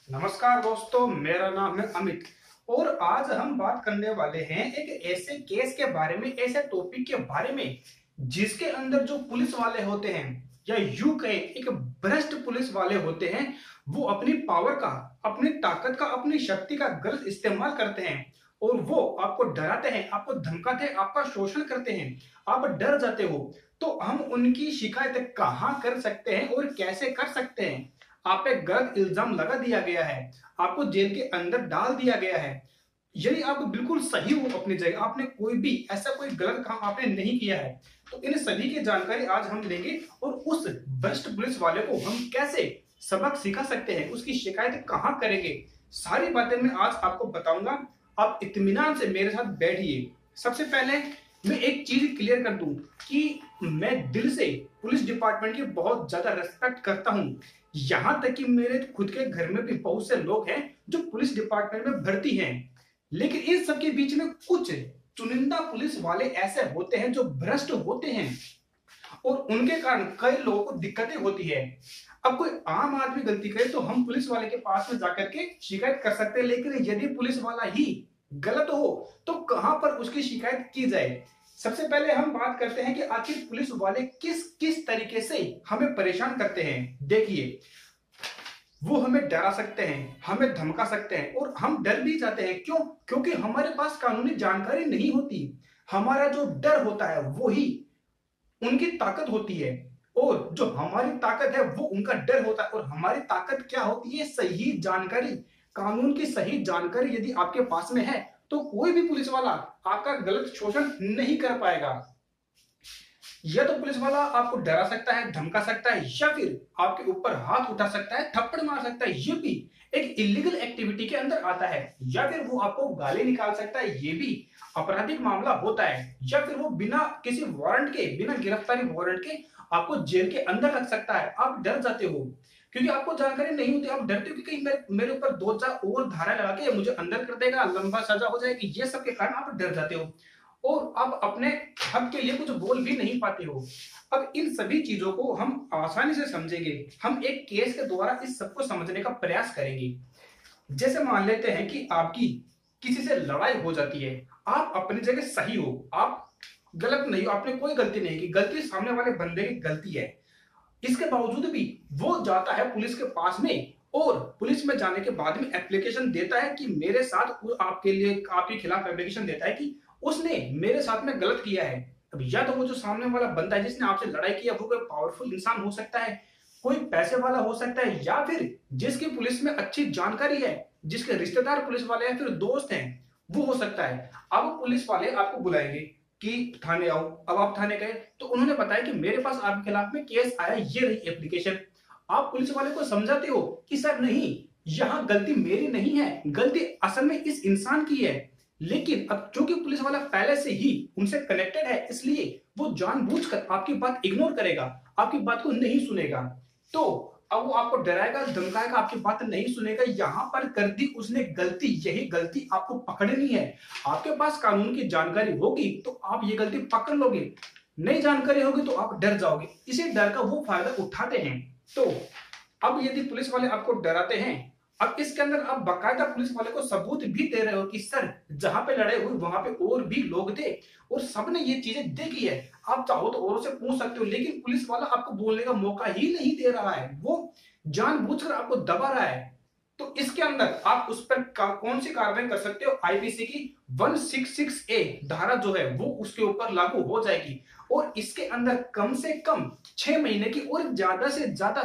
नमस्कार दोस्तों, मेरा नाम है अमित और आज हम बात करने वाले हैं एक ऐसे केस के बारे में, ऐसे टॉपिक के बारे में जिसके अंदर जो पुलिस वाले होते हैं या यूं कहें एक भ्रष्ट पुलिस वाले होते हैं, वो अपनी पावर का, अपनी ताकत का, अपनी शक्ति का गलत इस्तेमाल करते हैं और वो आपको डराते हैं, आपको धमकाते हैं, आपका शोषण करते हैं, आप डर जाते हो। तो हम उनकी शिकायत कहाँ कर सकते हैं और कैसे कर सकते हैं? आप पे गलत इल्जाम लगा दिया गया है, आपको जेल के अंदर डाल दिया गया है। यदि आप बिल्कुल सही हो अपनी जगह, आपने कोई भी ऐसा कोई गलत काम आपने नहीं किया है, तो इन सभी की जानकारी आज हम लेंगे और उस भ्रष्ट पुलिस वाले को हम कैसे सबक सिखा सकते हैं, उसकी शिकायत कहाँ करेंगे, सारी बातें मैं आज आपको बताऊंगा। आप इत्मीनान से मेरे साथ बैठिए। सबसे पहले मैं एक चीज क्लियर कर दूं कि मैं दिल से पुलिस डिपार्टमेंट की बहुत ज्यादा रेस्पेक्ट करता हूं। यहां तक कि मेरे खुद के घर में भी बहुत से लोग हैं जो पुलिस डिपार्टमेंट में भर्ती हैं, लेकिन इन सबके बीच में कुछ चुनिंदा पुलिस वाले ऐसे होते हैं जो भ्रष्ट होते हैं और उनके कारण कई लोगों को दिक्कतें होती है। अब कोई आम आदमी गलती करे तो हम पुलिस वाले के पास में जाकर के शिकायत कर सकते हैं, लेकिन यदि पुलिस वाला ही गलत हो तो कहां पर उसकी शिकायत की जाए? सबसे पहले हम बात करते हैं कि आखिर पुलिस वाले किस किस तरीके से हमें परेशान करते हैं। देखिए, वो हमें डरा सकते हैं, हमें धमका सकते हैं और हम डर भी जाते हैं। क्यों? क्योंकि हमारे पास कानूनी जानकारी नहीं होती। हमारा जो डर होता है वो ही उनकी ताकत होती है और जो हमारी ताकत है वो उनका डर होता है। और हमारी ताकत क्या होती है? सही जानकारी, कानून की सही जानकारी यदि आपके पास में है तो कोई भी पुलिस वाला आपका गलत शोषण नहीं कर पाएगा। या तो पुलिस वाला आपको डरा सकता है, धमका सकता है, या फिर आपके ऊपर हाथ उठा सकता है, थप्पड़ मार सकता है, ये भी एक इलीगल एक्टिविटी के अंदर आता है। या फिर वो आपको गाली निकाल सकता है, ये भी आपराधिक मामला होता है। या फिर वो बिना किसी वारंट के, बिना गिरफ्तारी वारंट के आपको जेल के अंदर रख सकता है। आप डर जाते हो क्योंकि आपको जानकारी नहीं होती, आप डरते हो कि कहीं मेरे ऊपर दो चार और धारा लगा के मुझे अंदर कर देगा, लंबा सजा हो जाएगी। ये सब के कारण आप डर जाते हो और आप अपने हक के लिए कुछ बोल भी नहीं पाते हो। अब इन सभी चीजों को हम आसानी से समझेंगे, हम एक केस के द्वारा इस सबको समझने का प्रयास करेंगे। जैसे मान लेते हैं कि आपकी किसी से लड़ाई हो जाती है, आप अपनी जगह सही हो, आप गलत नहीं हो, आपने कोई गलती नहीं की, गलती सामने वाले बंदे की गलती है। इसके बावजूद भी वो जाता है पुलिस के पास में और पुलिस में जाने के बाद में एप्लीकेशन देता है कि मेरे साथ, आपके लिए, आपके खिलाफ एप्लीकेशन देता है कि उसने मेरे साथ में गलत किया है। अब या तो वो जो सामने वाला बंदा है जिसने आपसे लड़ाई किया वो कोई पावरफुल इंसान हो सकता है, कोई पैसे वाला हो सकता है, या फिर जिसकी पुलिस में अच्छी जानकारी है, जिसके रिश्तेदार पुलिस वाले हैं, फिर दोस्त हैं, वो हो सकता है। अब पुलिस वाले आपको बुलाएंगे कि थाने आओ। अब आप थाने गए तो उन्होंने बताया कि मेरे पास आपके खिलाफ में केस आया, ये रही एप्लीकेशन। आप पुलिस वाले को समझाते हो कि सर नहीं, यहां गलती मेरी नहीं है, गलती असल में इस इंसान की है। लेकिन अब क्योंकि पुलिस वाला पहले से ही उनसे कनेक्टेड है, इसलिए वो जानबूझकर आपकी बात इग्नोर करेगा, आपकी बात को नहीं सुनेगा। तो अब वो आपको डराएगा, धमकाएगा, आपकी बात नहीं सुनेगा। यहां पर कर दी उसने गलती, यही गलती आपको पकड़नी है। आपके पास कानून की जानकारी होगी तो आप ये गलती पकड़ लोगे, नहीं जानकारी होगी तो आप डर जाओगे। इसी डर का वो फायदा उठाते हैं। तो अब यदि पुलिस वाले आपको डराते हैं, अब इसके अंदर आप बाकायदा पुलिस वाले को सबूत भी दे रहे हो कि सर जहां पे लड़ाई हुई वहां पे और भी लोग थे और सबने ये चीजें देखी है, आप चाहो तो औरों से पूछ सकते हो, लेकिन पुलिस वाला आपको बोलने का मौका ही नहीं दे रहा है, वो जानबूझकर आपको दबा रहा है। तो इसके अंदर आप उस पर कौन सी कार्रवाई कर सकते हो? आईपीसी की 166 ए धारा जो है वो उसके ऊपर लागू हो जाएगी और इसके अंदर कम से कम 6 महीने की और ज्यादा से ज्यादा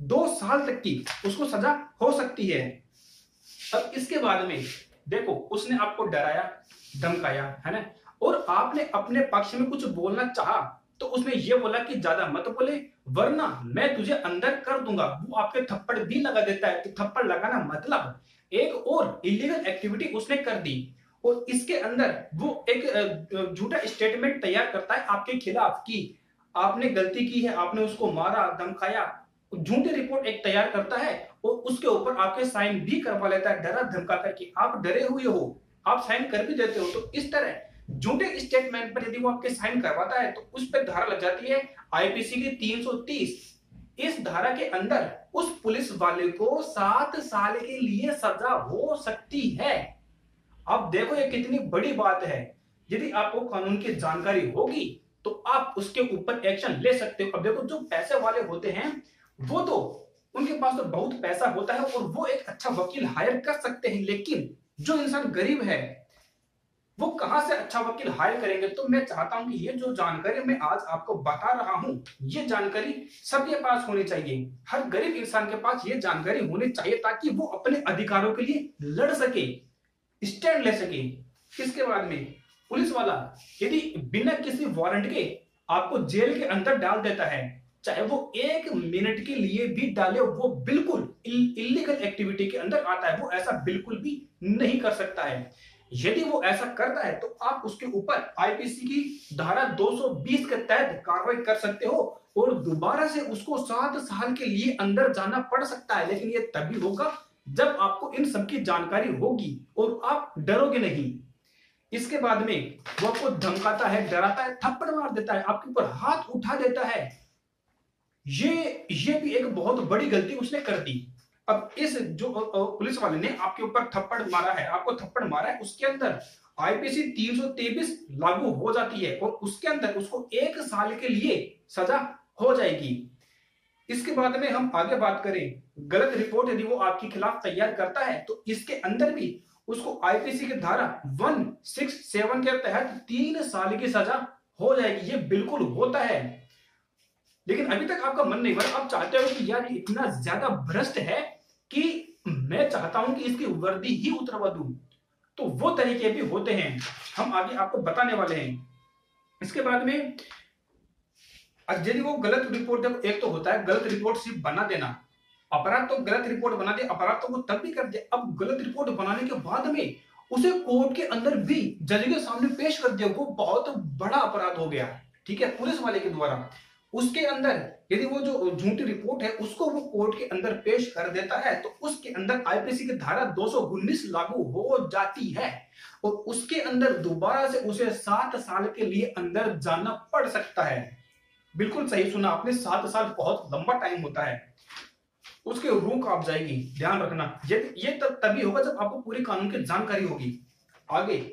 2 साल तक की उसको सजा हो सकती है। अब इसके बाद में देखो, उसने आपको डराया, धमकाया, है ना, और आपने अपने पक्ष में कुछ बोलना चाहा तो उसने ये बोला कि ज्यादा मत बोले वरना मैं तुझे अंदर कर दूंगा। वो आपके थप्पड़ भी लगा देता है। तो थप्पड़ लगाना मतलब एक और इलीगल एक्टिविटी उसने कर दी और इसके अंदर वो एक झूठा स्टेटमेंट तैयार करता है आपके खिलाफ कि आपने गलती की है, आपने उसको मारा, धमकाया, झूठी रिपोर्ट एक तैयार करता है और उसके ऊपर आपके साइन भी करवा लेता है, डरा धमका करके। आप डरे हुए हो, आप साइन कर भी देते हो। तो इस तरह झूठे स्टेटमेंट पर यदि वो आपके साइन करवाता है तो उस पर धारा लग जाती है आईपीसी की 330 इस धारा के अंदर उस पुलिस वाले को 7 साल के लिए सजा हो सकती है। अब देखो ये कितनी बड़ी बात है। यदि आपको कानून की जानकारी होगी तो आप उसके ऊपर एक्शन ले सकते हो। अब देखो जो पैसे वाले होते हैं वो तो उनके पास तो बहुत पैसा होता है और वो एक अच्छा वकील हायर कर सकते हैं, लेकिन जो इंसान गरीब है वो कहां से अच्छा वकील हायर करेंगे। तो मैं चाहता हूं कि ये जो जानकारी मैं आज आपको बता रहा हूं ये जानकारी सबके पास होनी चाहिए। हर गरीब इंसान के पास ये जानकारी होनी चाहिए ताकि वो अपने अधिकारों के लिए लड़ सके, स्टैंड ले सके। इसके बाद में पुलिस वाला यदि बिना किसी वारंट के आपको जेल के अंदर डाल देता है, चाहे वो 1 मिनट के लिए भी डाले, वो बिल्कुल इलीगल एक्टिविटी के अंदर आता है। वो ऐसा बिल्कुल भी नहीं कर सकता है। यदि वो ऐसा करता है तो आप उसके ऊपर आईपीसी की धारा 220 के तहत कार्रवाई कर सकते हो और दोबारा से उसको 7 साल के लिए अंदर जाना पड़ सकता है। लेकिन ये तभी होगा जब आपको इन सब की जानकारी होगी और आप डरोगे नहीं। इसके बाद में वो आपको धमकाता है, डराता है, थप्पड़ मार देता है, आपके ऊपर हाथ उठा देता है। ये भी एक बहुत बड़ी गलती उसने कर दी। अब इस जो पुलिस वाले ने आपके ऊपर थप्पड़ मारा है, आपको थप्पड़ मारा है, उसके अंदर आईपीसी 323 लागू हो जाती है और उसके अंदर उसको 1 साल के लिए सजा हो जाएगी। इसके बाद में हम आगे बात करें, गलत रिपोर्ट यदि वो आपके खिलाफ तैयार करता है तो इसके अंदर भी उसको आईपीसी की धारा 167 के तहत 3 साल की सजा हो जाएगी। ये बिल्कुल होता है। लेकिन अभी तक आपका मन नहीं भरा, आप चाहते हो कि यार ये इतना ज्यादा भ्रष्ट है कि मैं चाहता हूं कि इसकी वर्दी ही उतरवा दूं। तो वो तरीके भी होते हैं, हम आगे आपको बताने वाले हैं। इसके बाद में यदि वो गलत रिपोर्ट, जब एक तो होता है गलत रिपोर्ट सिर्फ बना देना, अपराध तो गलत रिपोर्ट बना दे, अपराध तो वो तब भी कर दे। अब गलत रिपोर्ट बनाने के बाद में उसे कोर्ट के अंदर भी जज के सामने पेश कर दिया, वो बहुत बड़ा अपराध हो गया, ठीक है, पुलिस वाले के द्वारा। उसके अंदर यदि वो जो झूठी रिपोर्ट है उसको वो कोर्ट के अंदर पेश कर देता है तो उसके अंदर आईपीसी की धारा 219 लागू हो जाती है और उसके अंदर दोबारा से उसे 7 साल के लिए अंदर जाना पड़ सकता है। बिल्कुल सही सुना आपने, 7 साल बहुत लंबा टाइम होता है। उसके रूह कांप जाएगी, ध्यान रखना। ये तभी होगा जब आपको पूरी कानून की जानकारी होगी। आगे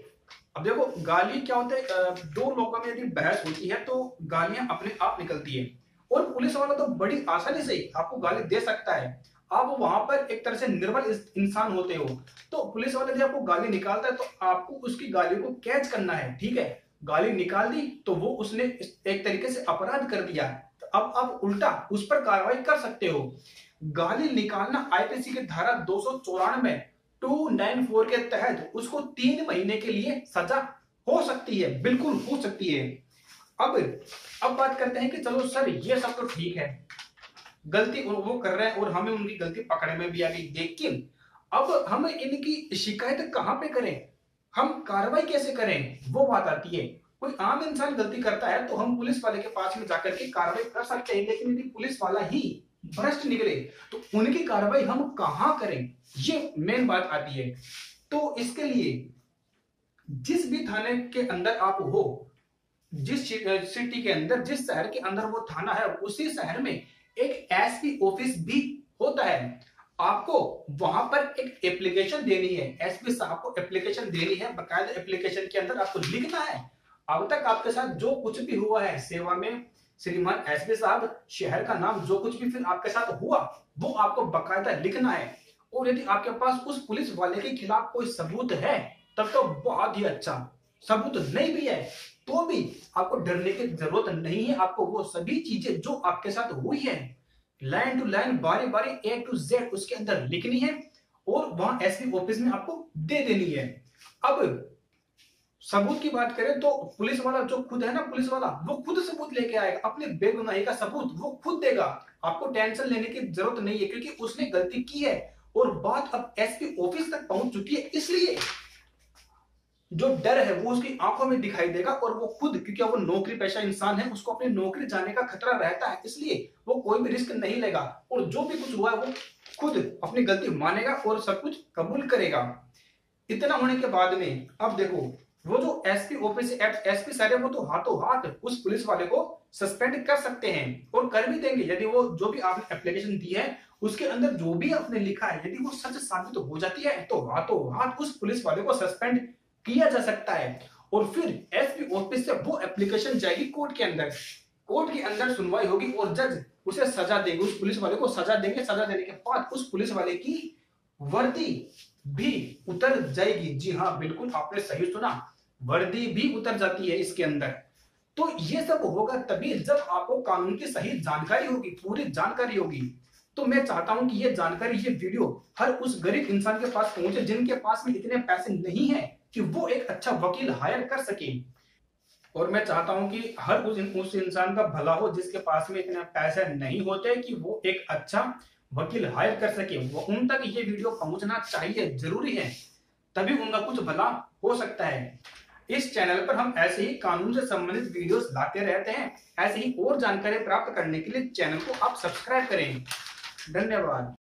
अब देखो गाली क्या होता है, दो लोगों में यदि बहस होती है तो गालियां अपने आप निकलती है और पुलिस वाला तो बड़ी आसानी से आपको गाली दे सकता है। आप वहां पर एक तरह से निर्बल इंसान होते हो तो पुलिस वाला यदि आपको गाली निकालता है तो आपको उसकी गाली को कैच करना है, ठीक है। गाली निकाल दी तो वो उसने एक तरीके से अपराध कर दिया, तो अब आप उल्टा उस पर कार्रवाई कर सकते हो। गाली निकालना आईपीसी की धारा 294 294 के तहत उसको 3 महीने के लिए सजा हो सकती है, बिल्कुल हो सकती है। अब बात करते हैं कि चलो सर ये सब तो ठीक है, गलती वो कर रहे हैं और हमें उनकी गलती पकड़े में भी आ गई, लेकिन अब हम इनकी शिकायत कहां पे करें, हम कार्रवाई कैसे करें, वो बात आती है। कोई आम इंसान गलती करता है तो हम पुलिस वाले के पास में जाकर के कार्रवाई कर सकते हैं, लेकिन यदि पुलिस वाला ही भ्रष्ट निकले तो उनकी कार्रवाई हम कहां करें, ये मेन बात आती है। तो इसके लिए जिस भी थाने के अंदर आप हो, जिस सिटी के अंदर, जिस शहर के अंदर वो थाना है, उसी शहर में एक एसपी ऑफिस भी होता है। आपको वहां पर एक एप्लीकेशन देनी है, एसपी साहब को एप्लीकेशन देनी है। बकायदा एप्लीकेशन के अंदर आपको लिखना है अब तक आपके साथ जो कुछ भी हुआ है सेवा में, श्रीमान एसपी साहब, शहर का नाम, जो कुछ भी फिर आपके साथ हुआ वो आपको बकायदा लिखना है। और यदि आपके पास उस पुलिस वाले के खिलाफ कोई सबूत है तब तो बहुत ही अच्छा, सबूत नहीं भी है तो भी आपको डरने की जरूरत नहीं है। आपको वो सभी चीजें जो आपके साथ हुई है लाइन टू लाइन, बारी बारी, ए टू जेड उसके अंदर लिखनी है और वहां एसपी ऑफिस में आपको दे देनी है। अब सबूत की बात करें तो पुलिस वाला जो खुद है ना, पुलिस वाला वो खुद सबूत लेके आएगा, अपनी बेगुनाही का सबूत वो खुद देगा। आपको टेंशन लेने की जरूरत नहीं है क्योंकि उसने गलती की है और बात अब एसपी ऑफिस तक पहुंच चुकी है, इसलिए जो डर है वो उसकी आंखों में दिखाई देगा और वो खुद, क्योंकि वो नौकरी पेशा इंसान है, उसको अपनी नौकरी जाने का खतरा रहता है, इसलिए वो कोई भी रिस्क नहीं लेगा और जो भी कुछ हुआ है वो खुद अपनी गलती मानेगा और सब कुछ कबूल करेगा। इतना होने के बाद में अब देखो वो जो एसपी ऑफिस एसपी सर है वो तो हाथों हाथ उस पुलिस वाले को सस्पेंड कर सकते हैं और कर भी देंगे। यदि वो जो भी आपने एप्लीकेशन दी है उसके अंदर जो भी आपने लिखा है यदि वो सच साबित हो जाती है तो हाथों हाथ उस पुलिस वाले को सस्पेंड किया जा सकता है। और फिर एसपी ऑफिस से वो एप्लीकेशन जाएगी कोर्ट के अंदर, कोर्ट के अंदर सुनवाई होगी और जज उसे सजा देंगे, उस पुलिस वाले को सजा देंगे। सजा देने के बाद उस पुलिस वाले की वर्दी भी उतर जाएगी। जी हाँ, बिल्कुल आपने सही सुना, वर्दी भी उतर जाती है इसके अंदर। तो ये सब होगा तभी जब आपको कानून की सही जानकारी होगी, पूरी जानकारी होगी। तो मैं चाहता हूं कि ये जानकारी, ये वीडियो हर उस गरीब इंसान के पास पहुंचे जिनके पास में इतने पैसे नहीं है कि वो एक अच्छा वकील हायर कर सके। और मैं चाहता हूं कि हर उस इंसान का भला हो जिसके पास में इतने पैसे नहीं होते कि वो एक अच्छा वकील हायर कर सके। वो उन तक ये वीडियो पहुंचना चाहिए, जरूरी है, तभी उनका कुछ भला हो सकता है। इस चैनल पर हम ऐसे ही कानून से संबंधित वीडियोस लाते रहते हैं। ऐसे ही और जानकारी प्राप्त करने के लिए चैनल को आप सब्सक्राइब करें। धन्यवाद।